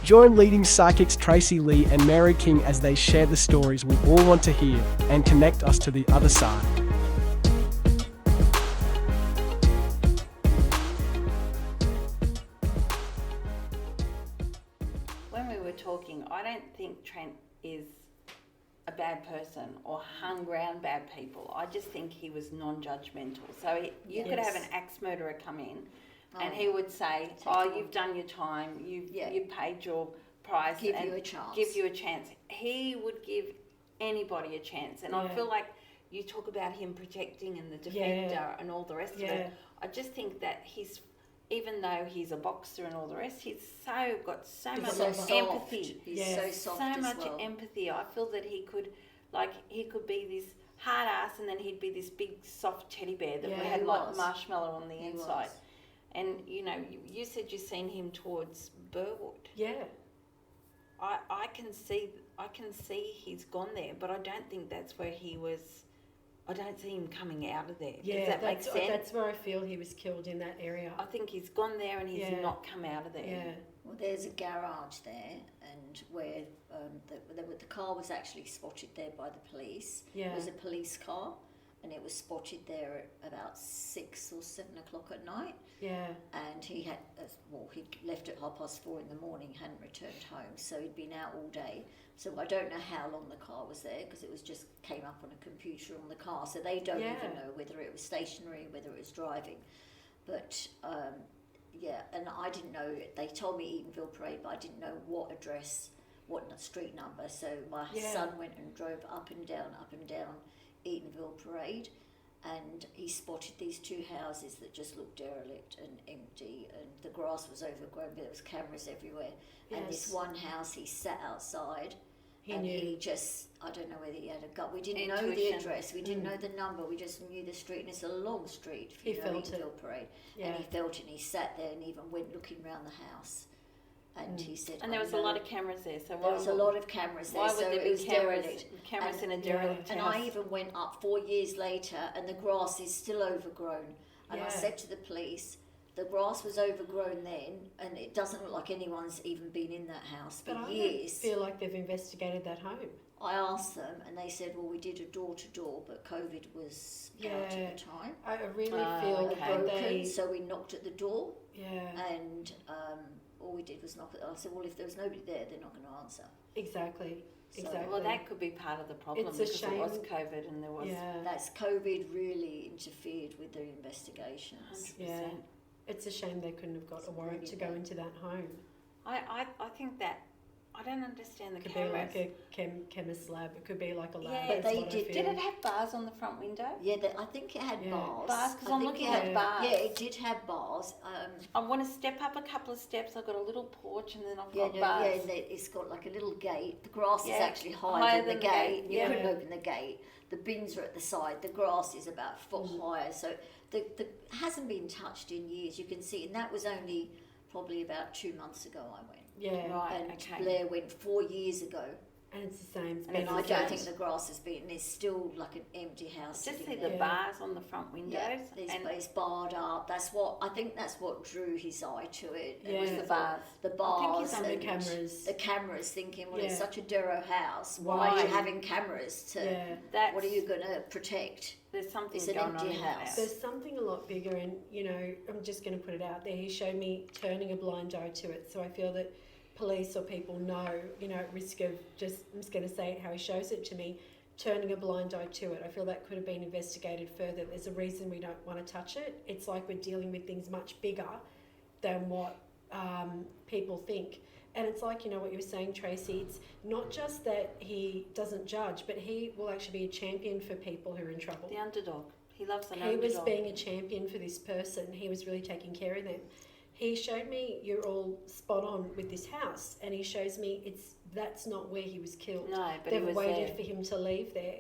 Join leading psychics Tracey Lee and Mary King as they share the stories we all want to hear and connect us to the other side. When we were talking, I don't think Trent is a bad person or hung around bad people. I just think he was non-judgmental. So you could have an axe murderer come in and he would say, you've done your time, you've paid your price. Give you a chance. Give you a chance. He would give anybody a chance. And I feel like you talk about him protecting and the defender and all the rest of it. I just think that even though he's a boxer and all the rest, he's got so much empathy. He's so soft so as much well. empathy. I feel that he could be this hard ass, and then he'd be this big soft teddy bear that had like marshmallow on the inside. And you said you've seen him towards Burwood. Yeah. I can see he's gone there, but I don't think that's where he was. I don't see him coming out of there. Yeah, does that make sense? That's where I feel he was killed, in that area. I think he's gone there and he's not come out of there. Yeah. Well, there's a garage there, and where the car was actually spotted there by the police. Yeah. It was a police car, and it was spotted there at about 6 or 7 o'clock at night. Yeah. And he'd left at 4:30 in the morning, hadn't returned home, so he'd been out all day. So I don't know how long the car was there, because it was just came up on a computer on the car, so they don't even know whether it was stationary, whether it was driving. But and I didn't know. They told me Eatonville Parade, but I didn't know what address, what street number. So my son went and drove up and down Eatonville Parade, and he spotted these two houses that just looked derelict and empty, and the grass was overgrown, but there was cameras everywhere. Yes. And this one house, he sat outside, he just, I don't know whether he had a gut. We didn't know the address, we didn't know the number, we just knew the street, and it's a long street, if you know Eatonville Parade. Yeah. And he felt it, and he sat there and even went looking around the house. And he said, and there was a lot of cameras there. So there was a lot of cameras there. Why would there be cameras in a derelict house? And I even went up 4 years later, and the grass is still overgrown. And I said to the police, the grass was overgrown then, and it doesn't look like anyone's even been in that house for years. I don't feel like they've investigated that home. I asked them, and they said, well, we did a door-to-door, but COVID was out at the time. I really feel broken, so we knocked at the door. Yeah. And all we did was knock at. I said, well, if there was nobody there, they're not going to answer. Exactly. Well, that could be part of the problem, it's a because shame. it was COVID and there was... Yeah. That's COVID really interfered with the investigations. 100%. Yeah. It's a shame they couldn't have got a warrant to go into that home. I think that... I don't understand the It cameras. could be like a chemist's lab. It could be like a lab. Yeah, but they did. Did it have bars on the front window? Yeah, I think it had bars. Bars, because I'm looking at bars. Yeah, it did have bars. I want to step up a couple of steps. I've got a little porch, and then I've got bars. Yeah, it's got like a little gate. The grass is actually higher than the gate. You couldn't open the gate. The bins are at the side. The grass is about a foot higher. So the hasn't been touched in years. You can see, and that was only probably about 2 months ago I went. Yeah. Right, and Blair went 4 years ago. And it's the same. And I don't think the grass has been, there's still like an empty house. Just see the bars on the front windows. Yeah, it's barred up. I think that's what drew his eye to it. It was the bars. The bars. I think he's on the cameras. The cameras, thinking, well, it's such a Dero house. Why? Why are you having cameras to, what are you going to protect? There's something it's an going empty on house. There's something a lot bigger, and, I'm just going to put it out there. He showed me turning a blind eye to it, so I feel that police or people know, at risk of I'm just going to say it how he shows it to me, turning a blind eye to it. I feel that could have been investigated further. There's a reason we don't want to touch it. It's like we're dealing with things much bigger than what people think. And it's like, what you were saying, Tracey, it's not just that he doesn't judge, but he will actually be a champion for people who are in trouble. The underdog. He loves an underdog. He was being a champion for this person. He was really taking care of them. He showed me you're all spot on with this house, and he shows me that's not where he was killed. No, but they've he was waited there. for him to leave there.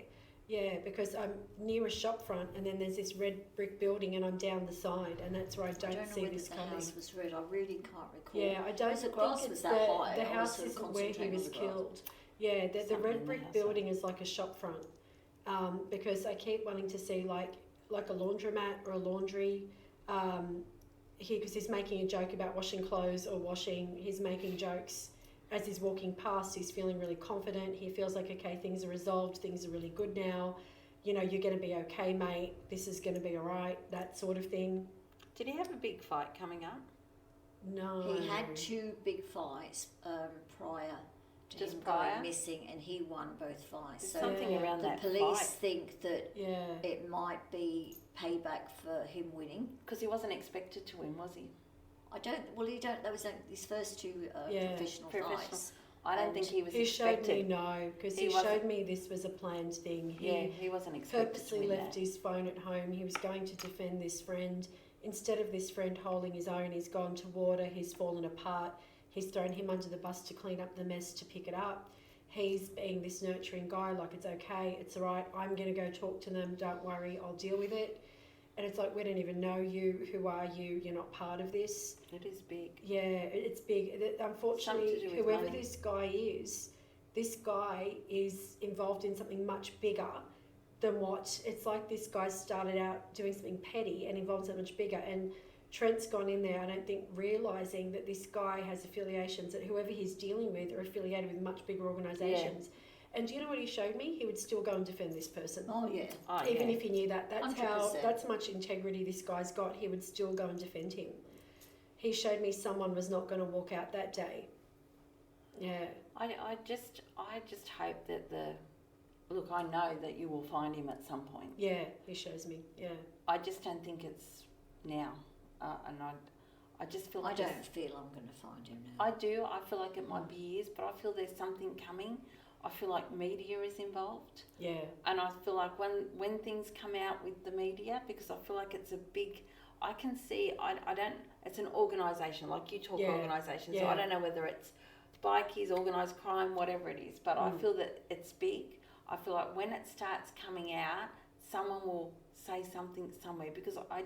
Yeah, because I'm near a shop front, and then there's this red brick building, and I'm down the side, and that's where I don't see this coming. I don't know whether the house was red. I really can't recall. Yeah, I don't the grass think was it's that high. the house isn't where he was killed. Yeah, the red brick building is like a shop front, because I keep wanting to see like a laundromat or a laundry. Because he's making a joke about washing clothes or he's making jokes as he's walking past, he's feeling really confident. He feels like, okay, things are resolved, things are really good now. You know, you're going to be okay, mate. This is going to be all right, that sort of thing. Did he have a big fight coming up? No. He had 2 big fights prior to Just him prior? going missing, and he won both fights. There's So something Yeah. around the that police fight. think that Yeah. it might be payback for him winning. Because he wasn't expected to win, was he? That was his first 2 professional fights. I don't And think he was He showed me expected. no, because He he wasn't- showed me this was a planned thing. He wasn't expected to Purposely win left that. his phone at home. He was going to defend this friend. Instead of this friend holding his own, he's gone to water, he's fallen apart. He's thrown him under the bus to clean up the mess, to pick it up. He's being this nurturing guy, like, it's okay, it's all right, I'm going to go talk to them, don't worry, I'll deal with it. And it's like, we don't even know you, who are you, you're not part of this. It is big. Yeah, it's big. Unfortunately, Something to do with whoever money. this guy is involved in something much bigger than what, it's like this guy started out doing something petty and involved something much bigger. And Trent's gone in there, I don't think, realising that this guy has affiliations, that whoever he's dealing with are affiliated with much bigger organisations. And do you know what he showed me? He would still go and defend this person. Oh yeah. Even if he knew that. That's 100%. that's much integrity this guy's got. He would still go and defend him. He showed me someone was not going to walk out that day. Yeah. I just hope that look, I know that you will find him at some point. Yeah, he shows me. Yeah. I just don't think it's now. And I just feel I like don't feel I'm going to find him now. I do. I feel like it might be years, but I feel there's something coming. I feel like media is involved. Yeah. And I feel like when things come out with the media, because I feel like it's a big, I can see, it's an organisation, like you talk organisations, so I don't know whether it's bikies, organised crime, whatever it is, but I feel that it's big. I feel like when it starts coming out, someone will say something somewhere, because I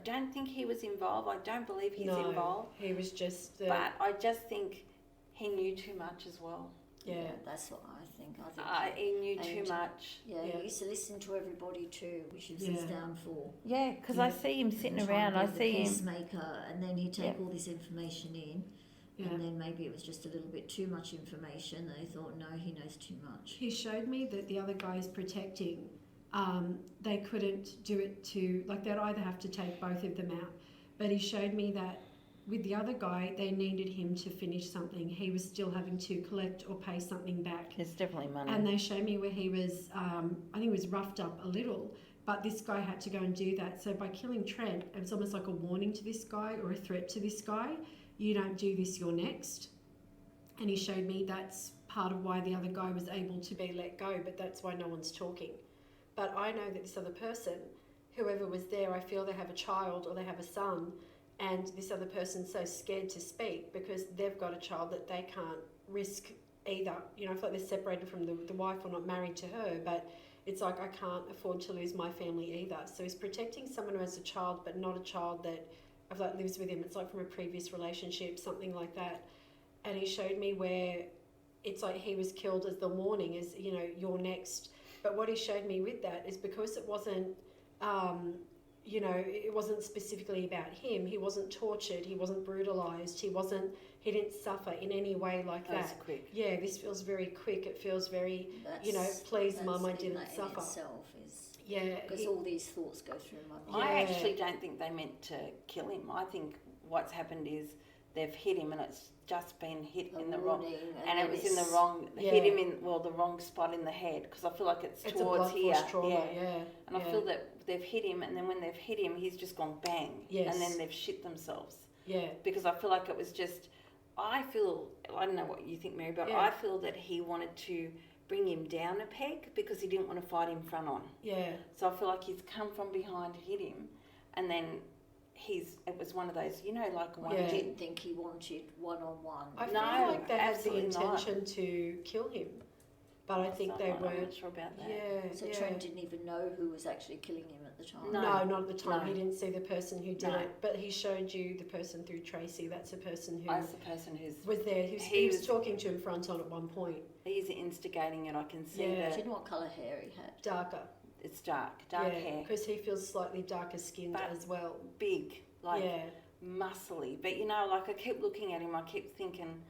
don't think he was involved. I don't believe he's involved. He was just... But I just think he knew too much as well. Yeah. That's what I think. I think He knew too much. Yeah, he used to listen to everybody too, which is his downfall. Yeah, because I see him sitting And try around. I and be see the him. peacemaker, and then he'd take all this information in, Yeah. and then maybe it was just a little bit too much information. They thought, no, he knows too much. He showed me that the other guy is protecting. They couldn't do it to... Like, they'd either have to take both of them out. But he showed me that with the other guy, they needed him to finish something. He was still having to collect or pay something back. It's definitely money. And they showed me where he was, I think he was roughed up a little, but this guy had to go and do that. So by killing Trent, it was almost like a warning to this guy or a threat to this guy. You don't do this, you're next. And he showed me that's part of why the other guy was able to be let go, but that's why no one's talking. But I know that this other person, whoever was there, I feel they have a child or they have a son, and this other person's so scared to speak because they've got a child that they can't risk either. You know, I feel like they're separated from the wife or not married to her, but it's like, I can't afford to lose my family either. So he's protecting someone who has a child, but not a child that I've like lives with him. It's like from a previous relationship, something like that. And he showed me where it's like he was killed as the warning, as, you know, you're next. But what he showed me with that is because it wasn't, you know, it wasn't specifically about him. He wasn't tortured. He wasn't brutalised. He didn't suffer in any way like that. That's quick. Yeah, this feels very quick. It feels very, you know, please, Mum, I didn't that suffer. In itself is, Yeah. because all these thoughts go through my mind. I actually don't think they meant to kill him. I think what's happened is they've hit him and it's just been hit in the wrong, and it was in the wrong, hit him in, the wrong spot in the head, because I feel like it's towards a here. trauma, yeah. And I feel that they've hit him, and then when they've hit him, he's just gone bang. Yes. And then they've shit themselves. Yeah. Because I feel like it was just, I don't know what you think, Mary, but I feel that he wanted to bring him down a peg because he didn't want to fight him front on. Yeah. So I feel like he's come from behind, hit him, and then it was one of those, you know, like one. I didn't think he wanted one-on-one. I feel No, like they had the absolutely not. intention to kill him, but I think they I'm weren't. not sure about that. Yeah. So yeah. Trent didn't even know who was actually killing him at the time. No. No, not at the time. No. He didn't see the person who did No. it, but he showed you the person through Tracey. That's the person who That's the person who's was there. He was talking to him front on at one point. he's instigating it. I can see Yeah. Do that you know what colour hair he had? Darker. it's dark hair, because he feels slightly darker skinned But- as well. big, like yeah. muscly. But you know, like I keep looking at him, I keep thinking,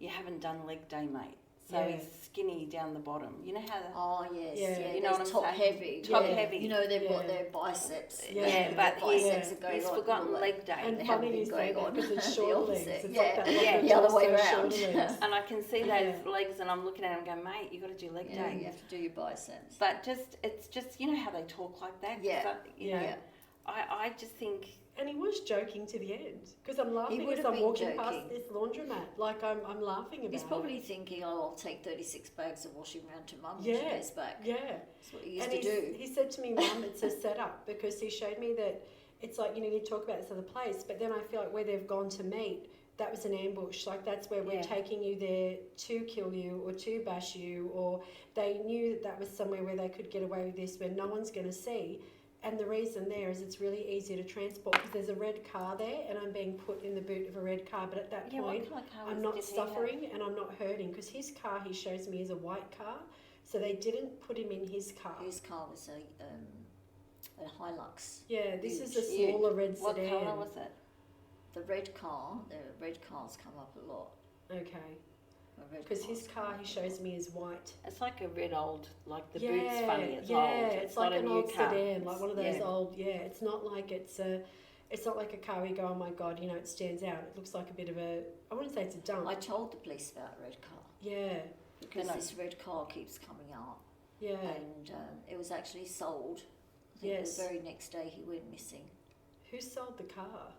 you haven't done leg day, mate. So Yeah. he's skinny down the bottom. You know how the... Oh yes, Yeah. yeah. You know what I'm top saying? heavy. Top yeah. heavy. You know they've got Yeah. their biceps. Yeah. Yeah, their but biceps are going he's on forgotten all the- leg day. And They funny haven't you been say going that on. because it's The short legs. opposite. It's Yeah. like that Yeah. longer The other way torso, around. shorter legs. And I can see those Yeah. legs and I'm looking at him and going, mate, you got to do leg Yeah, day. you have to do your biceps. But it's just, you know how they talk like that? 'Cause Yeah. you know, Yeah. I just think... And he was joking to the end because I'm laughing would as have I'm been walking past joking. this laundromat. Like I'm laughing about He's probably thinking, oh, I'll take 36 bags of washing round to mum when she Yeah. goes back. it. Yeah. That's what he used And to do. he said to me, Mum, it's a setup because he showed me that it's like, you talk about this other place, but then I feel like where they've gone to meet, that was an ambush. Like that's where we're Yeah. taking you there to kill you or to bash you, or they knew that was somewhere where they could get away with this where no one's going to see. And the reason there is it's really easy to transport because there's a red car there and I'm being put in the boot of a red car. But at that Yeah, point, what kind of car I'm was- not did he have? suffering and I'm not hurting because his car, he shows me, is a white car. So they didn't put him in his car. His car was a Hilux. Yeah, this is a Huge. smaller red What sedan. colour was it? The red car, the red cars come up a lot. Okay. The red Because cars his come car, up he a shows lot. me, is white. It's like a red old, like the yeah, boot's funny, it's yeah, old. it's not like a an new old car. sedan, like one of those Yeah. old. Yeah, it's not like it's not like a car we go, oh my god, it stands out. It looks like a bit of a. I wouldn't say it's a dump. I told the police about a red car Yeah, because Then I- this red car keeps coming up, yeah, and it was actually sold. I think Yes. the very next day he went missing. Who sold the car?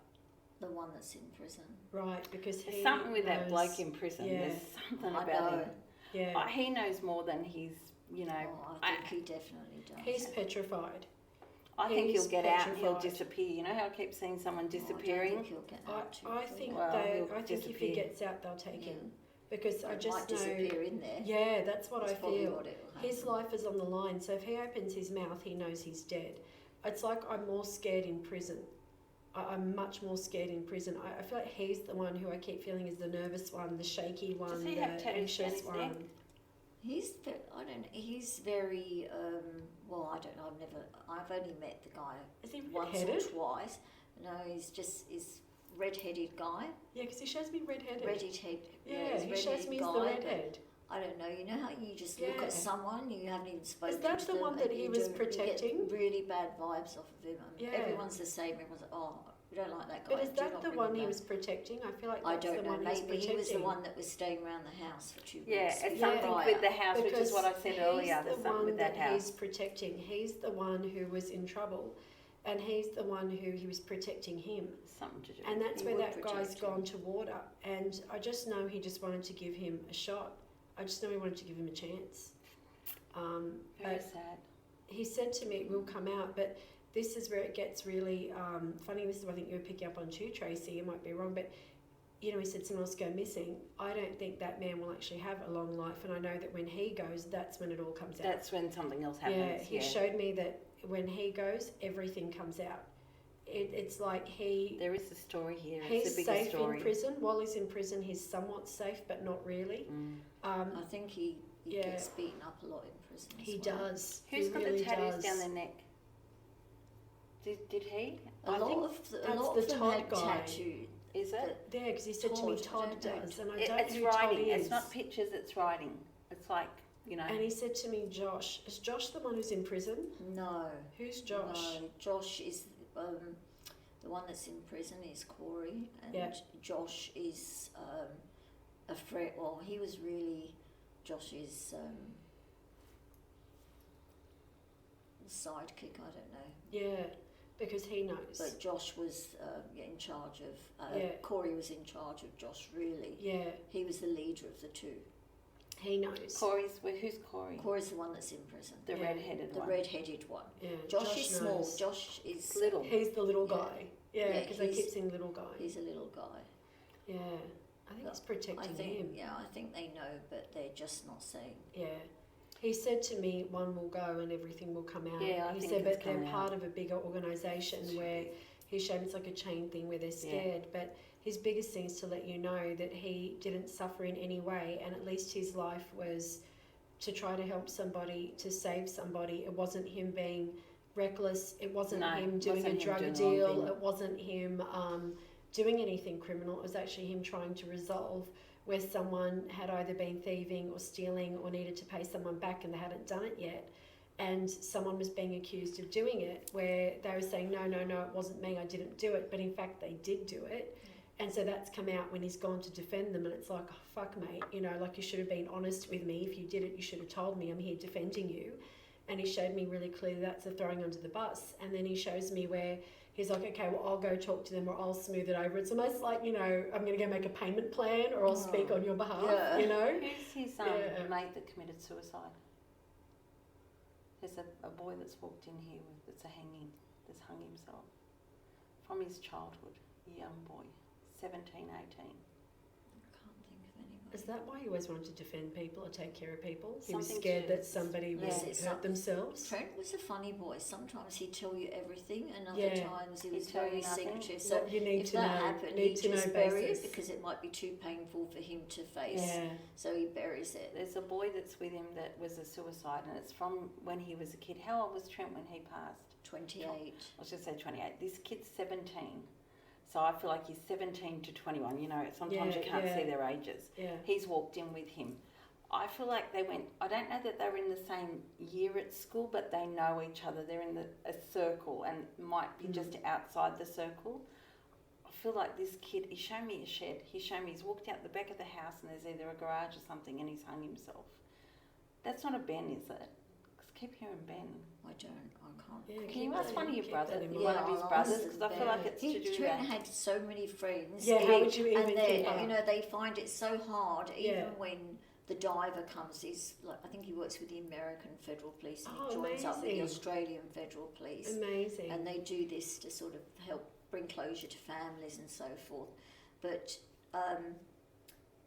The one that's in prison. Right, because There's he something with that knows- bloke in prison. Yeah. There's something I about know. him. Yeah, He knows more than he's, Oh, I think he definitely does. he's petrified. I think he's he'll get out and he'll petrified. disappear. You know how I keep seeing someone Oh, I don't disappearing? think he'll get out too I quick. think Well, he'll I think if he disappear. gets out, they'll take Yeah. him because I It just might know. disappear in there. Yeah, that's what That's I probably feel. what it will His happen. life is on the line, so if he opens his mouth, he knows he's dead. It's like I'm more scared in prison. I'm much more scared in prison. I feel like he's the one who I keep feeling is the nervous one, the shaky one, Does he the have tattoos down anxious his one. neck? I don't know, he's very, well, I don't know, I've only met the guy Is he once red-headed? or twice. No, he's red-headed guy. Yeah, because he shows me red-headed. Redheaded head. Yeah, he's he shows red-headed me as guy, the but redhead. I don't know, you know how you just look Yeah. at someone, you haven't even spoken that to the them, one that and he you was you protecting? get really bad vibes off of him. Yeah. Everyone's the same, everyone's like, oh, we don't like that guy. But is do that not the bring one him he back. was protecting? I feel like I that's don't the know, one he was maybe protecting. he was the one that was staying around the house for 2 Yeah, weeks. it's Yeah. something prior. with the house, which is Because what I said earlier. he's There's the something one with that that he's house. protecting. He's the one who was in trouble, and he's the one who he was protecting him. Something to do. And that's He where would that guy's protect him. gone to water. And I just know he just wanted to give him a shot. I just know he wanted to give him a chance. Very But sad. he said to me, "We'll come out," but this is where it gets really funny. This is what I think you were picking up on too, Tracy. You might be wrong, but he said someone else go missing. I don't think that man will actually have a long life, and I know that when he goes, that's when it all comes out. That's when something else Yeah, happens. he showed me that when he goes, everything comes out. It's like There is a story here. It's he's a bigger safe story. in prison. While he's in prison, he's somewhat safe, but not really. Mm. I think he Yeah. gets beaten up a lot in prison. as He well. does. Who's he got really the tattoos does. down their neck? Did he? A I lot think, of that's a lot the of them Todd had guy. tattoo. is it? Yeah, because he said to me, Todd, I Todd don't know. does, and I don't It's know who writing. Todd is. It's not pictures. It's writing. It's like And he said to me, Josh. Is Josh the one who's in prison? No, Who's Josh? no. Josh is the one that's in prison is Corey, and Yeah. Josh is a friend. Well, he was really Josh's sidekick. I don't know. Yeah, because he knows. But Josh was in charge of. Yeah. Corey was in charge of Josh. Really, Yeah, he was the leader of the two. he knows. Who's Corey? Corey's the one that's in prison. The Yeah. red-headed The one. red-headed one. Yeah, Josh is small. knows. Josh is Little. He's the little Yeah. guy. Yeah, Yeah, because they he's- keep saying little guy. He's a little guy. Yeah, I think it's I protecting think, him. yeah, I think they know, but they're just not saying. Yeah. He said to me, one will go and everything will come out. Yeah, I he think said, it's but they're coming part of a bigger organisation where he showed me it's like a chain thing where they're scared. But his biggest thing is to let you know that he didn't suffer in any way, and at least his life was to try to help somebody, to save somebody. It wasn't him being reckless. It wasn't No, him it doing wasn't a him drug doing the wrong deal. thing. It wasn't him doing anything criminal. It was actually him trying to resolve where someone had either been thieving or stealing or needed to pay someone back and they hadn't done it yet, and someone was being accused of doing it, where they were saying, no, it wasn't me, I didn't do it, but in fact they did do it. And so that's come out when he's gone to defend them, and it's like, oh, fuck, mate, you know, like, you should have been honest with me. If you did it, you should have told me. I'm here defending you. And he showed me really clearly that's a throwing under the bus. And then he shows me where he's like, okay, well, I'll go talk to them, or I'll smooth it over. It's almost like, you know, I'm going to go make a payment plan, or I'll speak on your behalf, you know. Who's his mate that committed suicide? There's a boy that's walked in here that's that's hung himself from his childhood, a young boy, 17, 18. I can't think of anyone. Is that why he always wanted to defend people or take care of people? He was Something scared to- that somebody would hurt themselves? Trent was a funny boy. Sometimes he'd tell you everything, and other Yeah. times he He'd was tell you very nothing. secretive. So What you need if to that know, happened, need he'd to just know bury it basis. because it might be too painful for him to face. Yeah. So he buries it. There's a boy that's with him that was a suicide, and it's from when he was a kid. How old was Trent when he passed? 28. I was going to say 28. This kid's 17. So I feel like he's 17 to 21. You know, sometimes Yeah, you can't yeah. see their ages. Yeah. He's walked in with him. I feel like they went, I don't know that they were in the same year at school, but they know each other. They're in a circle and might be just outside the circle. I feel like this kid, he showed me a shed. He showed me he's walked out the back of the house and there's either a garage or something and he's hung himself. That's not a Ben, is it? 'Cause I keep hearing Ben. I can't. Yeah, Can keep you ask that one in- of your keep brothers, that in one mind. of his I'll brothers? ask Because I feel Ben. like it's to do Trent that. had so many friends. Yeah, how would you even and keep then, up? you know, they find it so hard, even Yeah. when the diver comes. He's like, I think he works with the American Federal Police, and he Oh, joins up with the amazing. Australian Federal Police. Amazing. And they do this to sort of help bring closure to families and so forth. But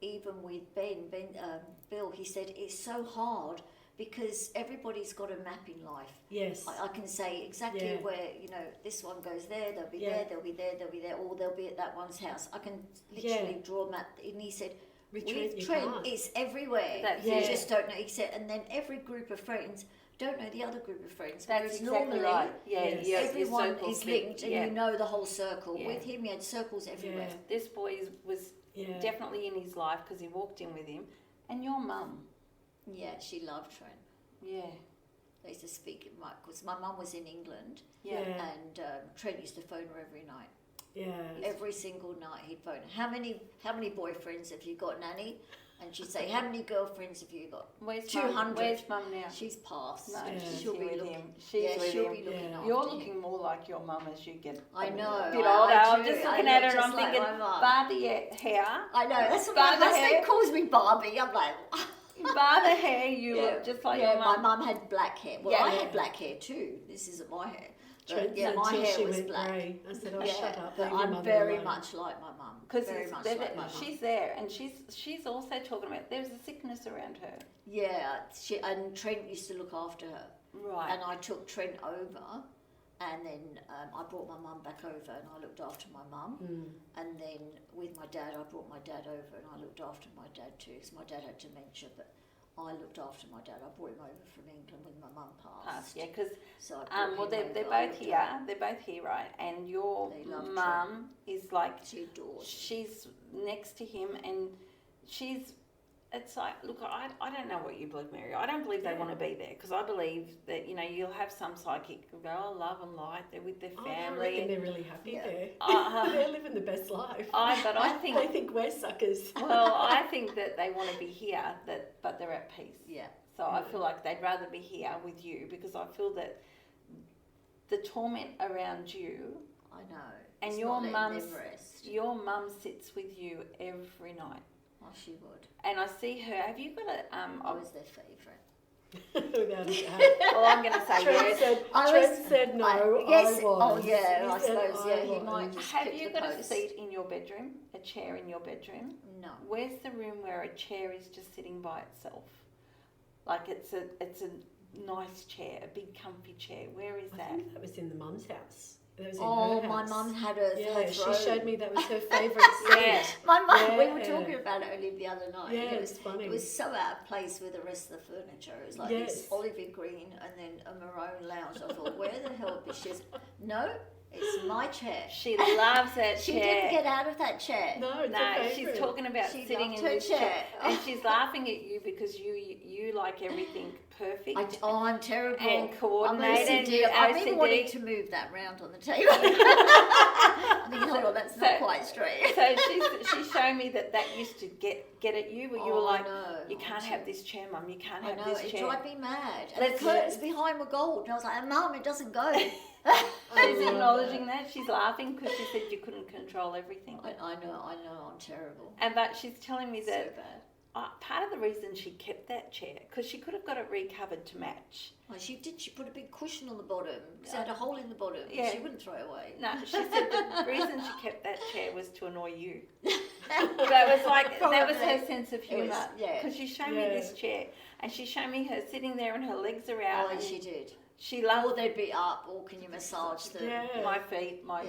even with Bill, he said it's so hard because everybody's got a map in life. Yes. I can say exactly Yeah. where, you know, this one goes there, they'll be Yeah. there, they'll be there, they'll be there, or they'll be at that one's house. I can literally draw a map. And he said, With with Trent, you Trent, can't. it's everywhere. That's you it. just don't know. He said, and then every group of friends don't know the other group of friends. That's Whereas exactly normally, right. Yeah, Yes. your everyone circle's is big. linked and Yeah. you know the whole circle. Yeah. With him, he had circles everywhere. Yeah. This boy was Yeah. definitely in his life because he walked in with him. And your mum. Yeah, she loved Trent. Yeah. They used to speak, because my mum was in England, Yeah. Yeah. and Trent used to phone her every night. Yeah. Every single night he'd phone her. How many boyfriends have you got, Nanny? And she'd say, how many girlfriends have you got? Where's 200. Mum? Where's Mum now? She's passed. No, Yeah. she's She'll here be with looking. him. She's Yeah, with she'll him. be looking Yeah. after You're him. looking more like your mum as you get I a know, bit I older. I'm do. just I looking look at her and just I'm like thinking, my mum. bar the hair. I know, that's what Bar my the hair. husband calls me Barbie. I'm like, Bar the hair, you look just like yeah, your my mum. mum had black hair. Well, Yeah. I had black hair too. This isn't my hair. Trent But, yeah, said my till hair she was went black. grey. I said, oh, Yeah, shut up. but Leave your I'm mother very alone. much like my mum. Because Very much like my mum. she's there and she's also talking about there's a sickness around her. Yeah, and Trent used to look after her. Right. And I took Trent over, and then I brought my mum back over, and I looked after my mum. And then with my dad, I brought my dad over, and I looked after my dad too, because my dad had dementia, but I looked after my dad. I brought him over from England when my mum passed. Yeah, because So I brought well him they're over. both I looked here. after- They're both here, right? And your They love mum is like She adores him. she's next to him and it's like, look, I don't know what you believe, Mary. I don't believe they want to be there because I believe that, you know, you'll have some psychic who go, oh, love and light, they're with their Oh, I reckon family. they're really happy Yeah. there. They're living the best life. But I think, They think we're suckers. well, I think that they want to be here, but they're at peace. Yeah. So I feel like they'd rather be here with you because I feel that the torment around you I know. and It's your not letting mum's, them rest. your mum sits with you every night. Oh, she would. And I see her, have you got a, I was their favourite. Without a doubt. well, I'm going to say Trent yes. said, I Trent was- said no, yes. I was. Oh, yeah, He I said suppose, yeah, he was. might just Have keep you the got a post. seat in your bedroom, a chair in your bedroom? No. Where's the room where a chair is just sitting by itself? Like it's a nice chair, a big comfy chair. Where is I that? think that was in the mum's house. That was in Oh, her my house. mum had her Yeah, she throne. showed me that was her favourite seat. Yeah. My mum, we were Yeah. talking about it only the other night. Yeah, and it it's funny. It was so out of place with the rest of the furniture. It was like Yes. this olivey green and then a maroon lounge. I thought, where the hell is she? No, It's my chair. She loves that She chair. didn't get out of that chair. No, it's No, her she's favourite. talking about She sitting loved in her this chair. chair, and she's laughing at you because you like everything perfect. I'm terrible. And I'm coordinated, OCD. you're I've been OCD. wanting to move that round on the table. I'm thinking, hold on, that's not So- quite straight. So she's showing me that used to get at you, where you were like, no, you can't have this chair, Mum. You can't I have know, this it chair. drive me mad. And Let's- the curtains behind were gold. And I was like, Mum, it doesn't go. She's love acknowledging that. She's laughing because she said you couldn't control everything. I know, I'm terrible. But she's telling me So that bad. part of the reason she kept that chair, because she could have got it recovered to match. Well, she did. She put a big cushion on the bottom because it had a hole in the bottom. Yeah. She wouldn't throw it away. No, she said the reason she kept that chair was to annoy you. That was like, that was her sense of was- humour. yeah. Because she showed me this chair, and she showed me her sitting there and her legs are out. Oh, and she did. She Or loved they'd be up, or can you massage them? Yeah. my feet, Yeah.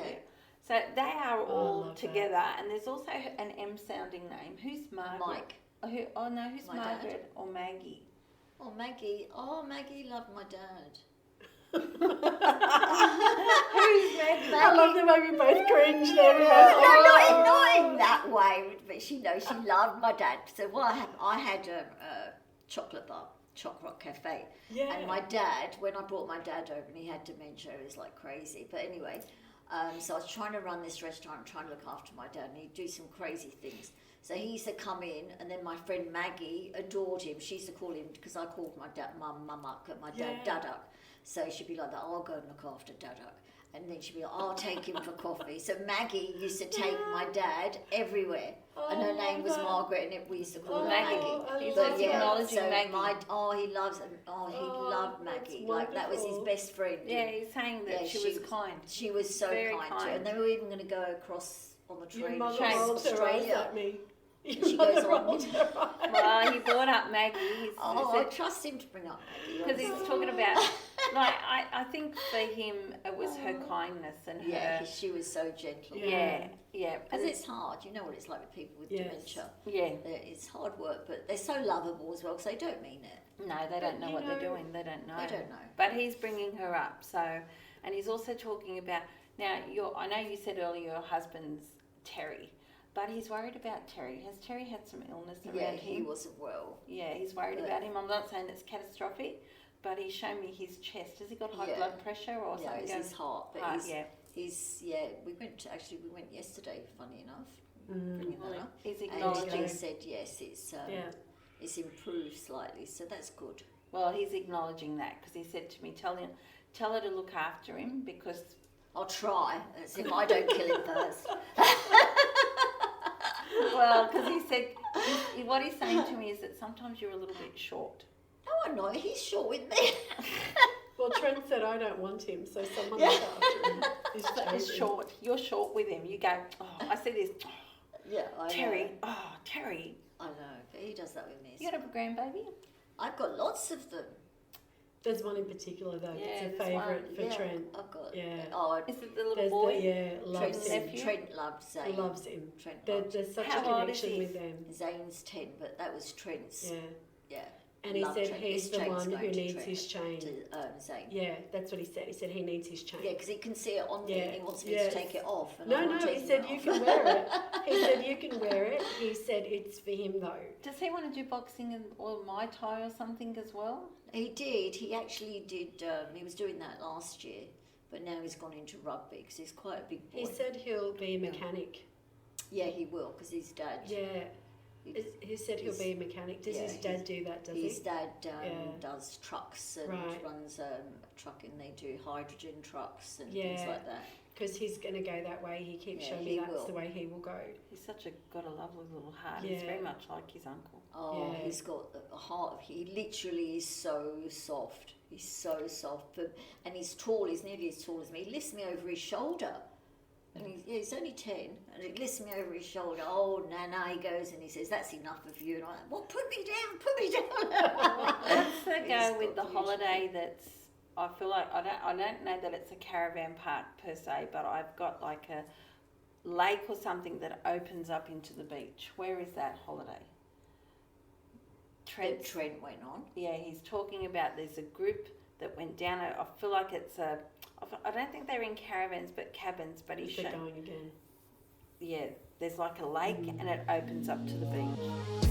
So they are all love together, and there's also an M sounding name. Who's Margaret? Mike. Who's My dad. Margaret or Maggie? Oh, Maggie. Oh, Maggie loved my dad. Who's Maggie? I love the way we both cringe there. No, not in that way, but she loved my dad. So what happened, I had a chocolate bar, Chocolate Cafe. Yeah. And my dad, when I brought my dad over and he had dementia, it was like crazy. But anyway, so I was trying to run this restaurant, trying to look after my dad, and he'd do some crazy things. So he used to come in, and then my friend Maggie adored him. She used to call him, because I called my dad Mummuck and my dad Daduck. So she'd be like that, I'll go and look after Daduck. And then she'd be like, I'll take him for coffee. So Maggie used to take my dad everywhere. And her name was Margaret, and we used to call her Maggie. Maggie. He's But acknowledging so Maggie. he loved that's Maggie. Like that was his wonderful. best friend. Yeah, he's saying that Yeah, she was kind. She was so Very kind, to her. kind. And they were even going to go across on the Your train mother to rolls her eyes Australia. at me. Your She mother goes on. rolls her eyes. Well, he brought up Maggie. Oh, I trust him to bring up Maggie. Because he's talking about, like, I think for him it was her kindness and Yeah, her. she was so gentle. Yeah. Because it's hard. You know what it's like with people with Yes. dementia. Yeah. It's hard work, but they're so lovable as well because they don't mean it. No, they don't know you what they're know- doing. They don't know. They don't know. But he's bringing her up. So, and he's also talking about now. I know you said earlier your husband's Terry, but he's worried about Terry. Has Terry had some illness around Yeah, him? he wasn't well. Yeah, he's worried But- about him. I'm not saying it's catastrophic, but he's shown me his chest. Has he got high Yeah. blood pressure or Yeah, something? it's his heart. But Heart, we went yesterday, funny enough, bringing that up. He's And acknowledging. he said, yes, it's improved slightly, so that's good. Well, he's acknowledging that because he said to me, "Tell her to look after him because." I'll try, as if I don't kill him first. Well, because he said what he's saying to me is that sometimes you're a little bit short. No, I'm not. He's short with me. Well, Trent said I don't want him, so someone look after him. He's It's chosen. short. You're short with him. You go. Oh, I see this. Oh, Yeah, I Terry. know. Oh, Terry. I know, but he does that with me. You got a grandbaby? I've got lots of them. There's one in particular though Yeah, that's a there's one. favourite for Yeah, Trent. I've got. Yeah. Oh, Is it the little There's boy? loves him. nephew? Trent loves Zane. Loves him. Trent There, loves. there's such How a old is connection he? with them. Zane's 10, but that was Trent's. Yeah. Yeah. And he Love said Trent. he's This the chain's one who going to needs Trent, his chain. To Zane. Yeah, that's what he said. He said he needs his chain. Yeah, because he can see it on me and he wants me yes. to take it off. And No, I'm no, not he taking said it you off. can wear it. He said you can wear it. He said it's for him though. Does he want to do boxing or Muay Thai or something as well? He did. He actually did. He was doing that last year, but now he's gone into rugby because he's quite a big boy. He said he'll be a mechanic. Yeah, he will because his dad. Yeah. He said he'll be a mechanic. Does yeah, his dad do that, does His he? dad Yeah. does trucks and Right. runs a truck, and they do hydrogen trucks and Yeah. things like that. Because he's going to go that way. He keeps Yeah, showing he me that's will. the way he will go. He's got a lovely little heart. He's Yeah. very much like his uncle. Oh, Yeah. he's got a heart. He literally is so soft. He's so soft, and he's tall. He's nearly as tall as me. He lifts me over his shoulder, and he's only 10, and he lifts me over his shoulder. Oh, Nana, he goes and he says, "That's enough of you." And I'm like, "Well, put me down, Let's He's go with the got holiday that's. I feel like I don't know that it's a caravan park per se, but I've got like a lake or something that opens up into the beach. Where is that holiday? Trent went on. Yeah, he's talking about there's a group that went down. I feel like I don't think they're in caravans, but cabins. But he's They're shown, going again. yeah, there's like a lake and it opens up to the beach.